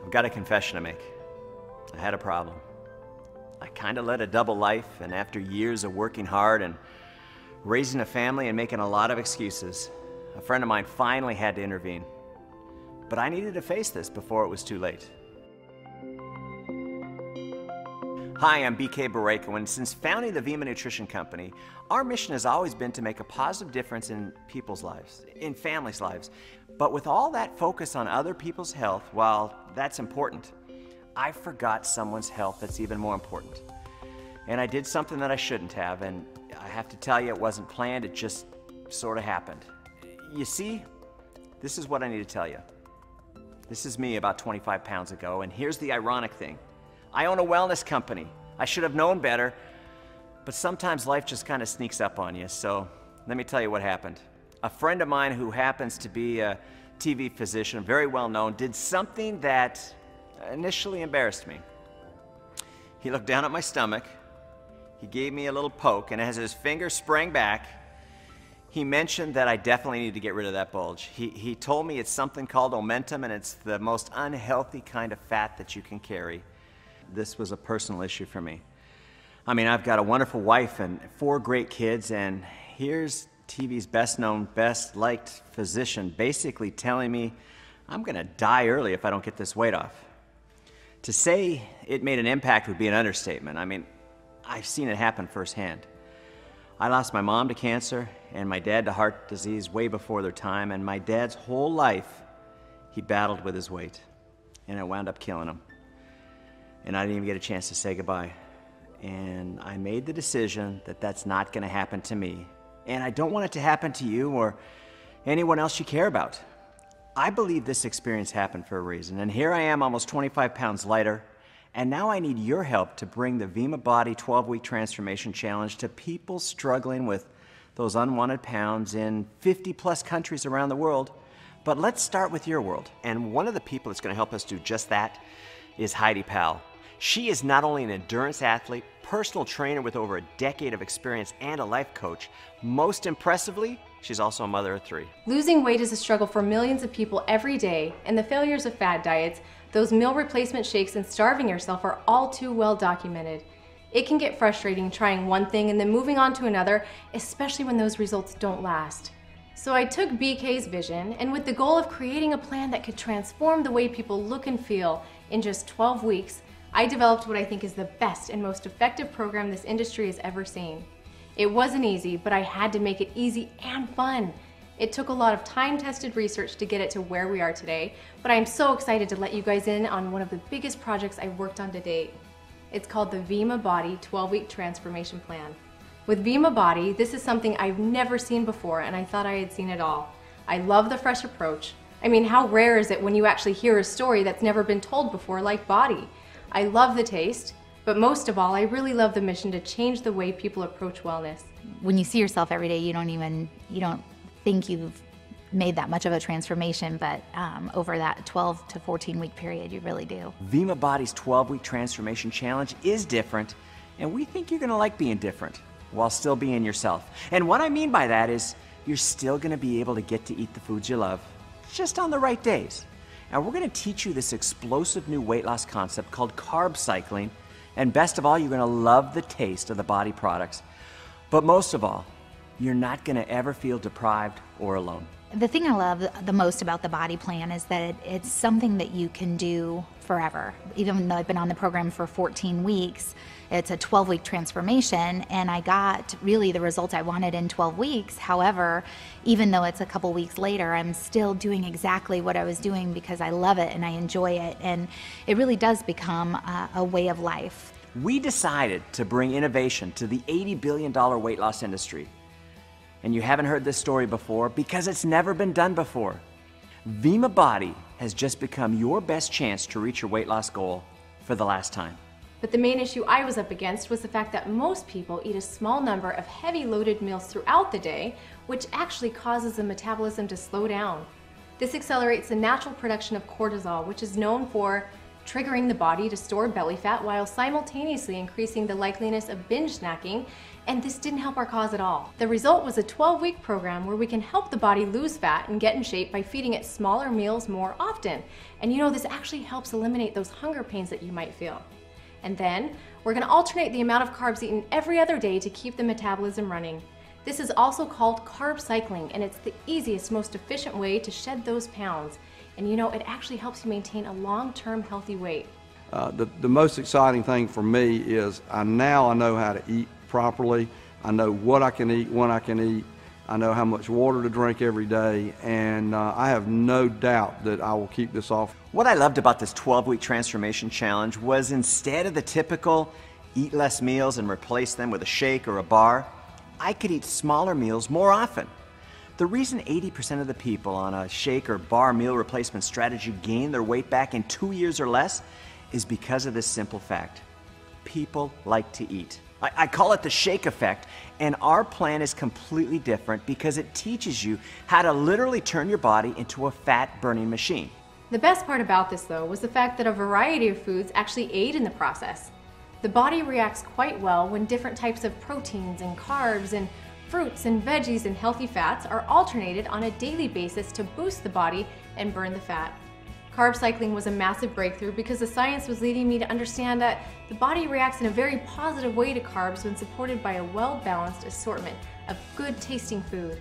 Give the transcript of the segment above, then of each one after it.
I've got a confession to make. I had a problem. I kind of led a double life, and after years of working hard and raising a family and making a lot of excuses, a friend of mine finally had to intervene. But I needed to face this before it was too late. Hi, I'm BK Barreco, and since founding the Vemma Nutrition Company, our mission has always been to make a positive difference in people's lives, in families' lives. But with all that focus on other people's health, while that's important, I forgot someone's health that's even more important. And I did something that I shouldn't have, and I have to tell you, it wasn't planned, it just sort of happened. You see, this is what I need to tell you. This is me about 25 pounds ago, and here's the ironic thing. I own a wellness company. I should have known better, but sometimes life just kind of sneaks up on you, so let me tell you what happened. A friend of mine who happens to be a TV physician, very well known, did something that initially embarrassed me. He looked down at my stomach, he gave me a little poke, and as his finger sprang back, he mentioned that I definitely need to get rid of that bulge. He told me it's something called omentum, and it's the most unhealthy kind of fat that you can carry. This was a personal issue for me. I mean, I've got a wonderful wife and 4 great kids, and here's TV's best known, best liked physician basically telling me I'm gonna die early if I don't get this weight off. To say it made an impact would be an understatement. I mean, I've seen it happen firsthand. I lost my mom to cancer and my dad to heart disease way before their time, and my dad's whole life he battled with his weight, and it wound up killing him. And I didn't even get a chance to say goodbye. And I made the decision that that's not gonna happen to me. And I don't want it to happen to you or anyone else you care about. I believe this experience happened for a reason, and here I am almost 25 pounds lighter, and now I need your help to bring the Vemma Body 12-Week Transformation Challenge to people struggling with those unwanted pounds in 50+ countries around the world. But let's start with your world. And one of the people that's gonna help us do just that is Heidi Powell. She is not only an endurance athlete, personal trainer with over a decade of experience, and a life coach. Most impressively, she's also a mother of 3. Losing weight is a struggle for millions of people every day, and the failures of fad diets, those meal replacement shakes, and starving yourself are all too well documented. It can get frustrating trying one thing and then moving on to another, especially when those results don't last. So I took BK's vision, and with the goal of creating a plan that could transform the way people look and feel in just 12 weeks, I developed what I think is the best and most effective program this industry has ever seen. It wasn't easy, but I had to make it easy and fun. It took a lot of time-tested research to get it to where we are today, but I'm so excited to let you guys in on one of the biggest projects I've worked on to date. It's called the Vemma Body 12-Week Transformation Plan. With Vemma Body, this is something I've never seen before, and I thought I had seen it all. I love the fresh approach. I mean, how rare is it when you actually hear a story that's never been told before, like Body? I love the taste, but most of all, I really love the mission to change the way people approach wellness. When you see yourself every day, you don't think you've made that much of a transformation, but over that 12 to 14 week period, you really do. Vemma Body's 12-Week Transformation Challenge is different, and we think you're gonna like being different while still being yourself. And what I mean by that is you're still gonna be able to get to eat the foods you love, just on the right days. And we're gonna teach you this explosive new weight loss concept called carb cycling, and best of all, you're gonna love the taste of the Body products. But most of all, you're not gonna ever feel deprived or alone. The thing I love the most about the Body plan is that it's something that you can do forever. Even though I've been on the program for 14 weeks, it's a 12-week transformation, and I got really the results I wanted in 12 weeks. However, even though it's a couple weeks later, I'm still doing exactly what I was doing because I love it and I enjoy it, and it really does become a way of life. We decided to bring innovation to the $80 billion weight loss industry. And you haven't heard this story before because it's never been done before. Vemma Body has just become your best chance to reach your weight loss goal for the last time. But the main issue I was up against was the fact that most people eat a small number of heavy loaded meals throughout the day, which actually causes the metabolism to slow down. This accelerates the natural production of cortisol, which is known for triggering the body to store belly fat while simultaneously increasing the likeliness of binge snacking, and this didn't help our cause at all. The result was a 12-week program where we can help the body lose fat and get in shape by feeding it smaller meals more often. And you know, this actually helps eliminate those hunger pains that you might feel. And then, we're gonna alternate the amount of carbs eaten every other day to keep the metabolism running. This is also called carb cycling, and it's the easiest, most efficient way to shed those pounds. And you know, it actually helps you maintain a long-term healthy weight. The most exciting thing for me is now I know how to eat properly. I know what I can eat, when I can eat. I know how much water to drink every day, and I have no doubt that I will keep this off. What I loved about this 12-week transformation challenge was instead of the typical eat less meals and replace them with a shake or a bar, I could eat smaller meals more often. The reason 80% of the people on a shake or bar meal replacement strategy gain their weight back in 2 years or less is because of this simple fact. People like to eat. I call it the shake effect, and our plan is completely different because it teaches you how to literally turn your body into a fat-burning machine. The best part about this, though, was the fact that a variety of foods actually aid in the process. The body reacts quite well when different types of proteins and carbs and fruits and veggies and healthy fats are alternated on a daily basis to boost the body and burn the fat. Carb cycling was a massive breakthrough because the science was leading me to understand that the body reacts in a very positive way to carbs when supported by a well-balanced assortment of good-tasting food.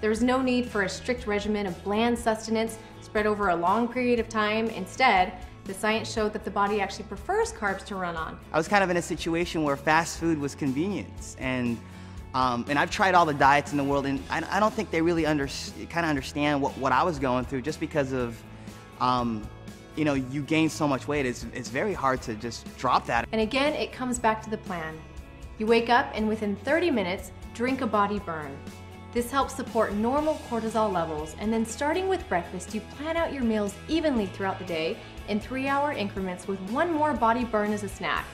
There was no need for a strict regimen of bland sustenance spread over a long period of time. Instead, the science showed that the body actually prefers carbs to run on. I was kind of in a situation where fast food was convenience, and I've tried all the diets in the world, and I don't think they really understand what I was going through, just because of you know, you gain so much weight, it's very hard to just drop that. And again, it comes back to the plan. You wake up and within 30 minutes, drink a body burn. This helps support normal cortisol levels, and then starting with breakfast, you plan out your meals evenly throughout the day in 3-hour increments with one more body burn as a snack.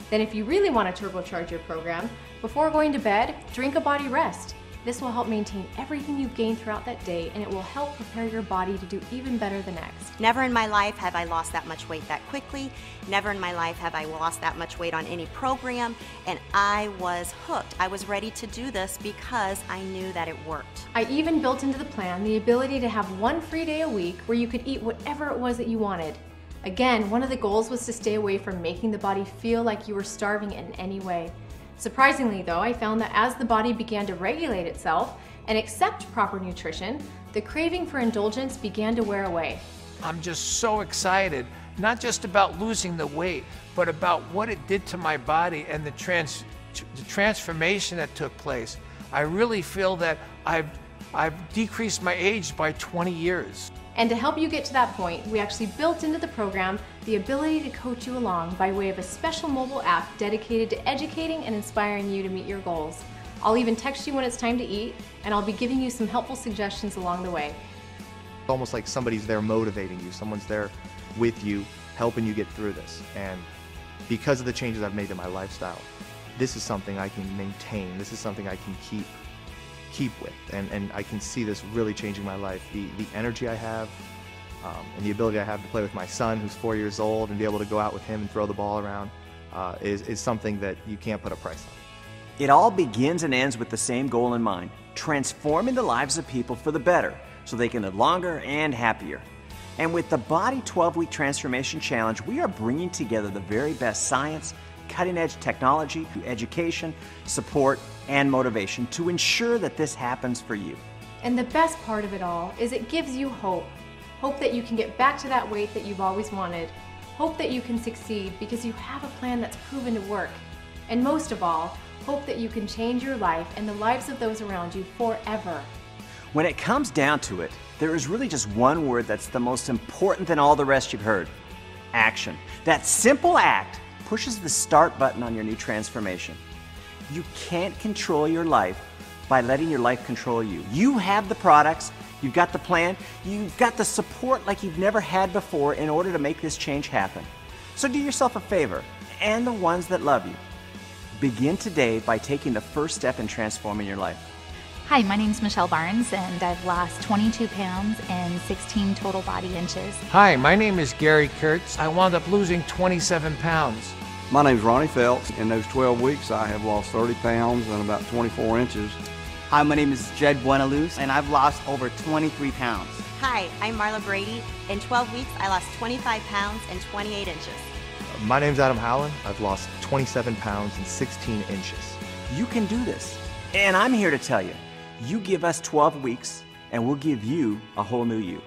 Then if you really want to turbocharge your program, before going to bed, drink a body rest. This will help maintain everything you've gained throughout that day, and it will help prepare your body to do even better the next. Never in my life have I lost that much weight that quickly. Never in my life have I lost that much weight on any program, and I was hooked. I was ready to do this because I knew that it worked. I even built into the plan the ability to have one free day a week where you could eat whatever it was that you wanted. Again, one of the goals was to stay away from making the body feel like you were starving in any way. Surprisingly though, I found that as the body began to regulate itself and accept proper nutrition, the craving for indulgence began to wear away. I'm just so excited, not just about losing the weight, but about what it did to my body and the transformation that took place. I really feel that I've decreased my age by 20 years. And to help you get to that point, we actually built into the program the ability to coach you along by way of a special mobile app dedicated to educating and inspiring you to meet your goals. I'll even text you when it's time to eat, and I'll be giving you some helpful suggestions along the way. It's almost like somebody's there motivating you, someone's there with you, helping you get through this. And because of the changes I've made to my lifestyle, this is something I can maintain, this is something I can keep with, and I can see this really changing my life. The energy I have, and the ability I have to play with my son, who's 4 years old, and be able to go out with him and throw the ball around is something that you can't put a price on. It all begins and ends with the same goal in mind: transforming the lives of people for the better so they can live longer and happier. And with the Body 12-Week Transformation Challenge, we are bringing together the very best science, cutting-edge technology, education, support, and motivation to ensure that this happens for you. And the best part of it all is it gives you hope. Hope that you can get back to that weight that you've always wanted. Hope that you can succeed because you have a plan that's proven to work. And most of all, hope that you can change your life and the lives of those around you forever. When it comes down to it, there is really just one word that's the most important than all the rest you've heard: action. That simple act pushes the start button on your new transformation. You can't control your life by letting your life control you. You have the products, you've got the plan, you've got the support like you've never had before in order to make this change happen. So do yourself a favor, and the ones that love you. Begin today by taking the first step in transforming your life. Hi, my name's Michelle Barnes, and I've lost 22 pounds and 16 total body inches. Hi, my name is Gary Kurtz. I wound up losing 27 pounds. My name's Ronnie Phelps. In those 12 weeks, I have lost 30 pounds and about 24 inches. Hi, my name is Jed Buenaluz, and I've lost over 23 pounds. Hi, I'm Marla Brady. In 12 weeks, I lost 25 pounds and 28 inches. My name's Adam Howland. I've lost 27 pounds and 16 inches. You can do this. And I'm here to tell you, you give us 12 weeks and we'll give you a whole new you.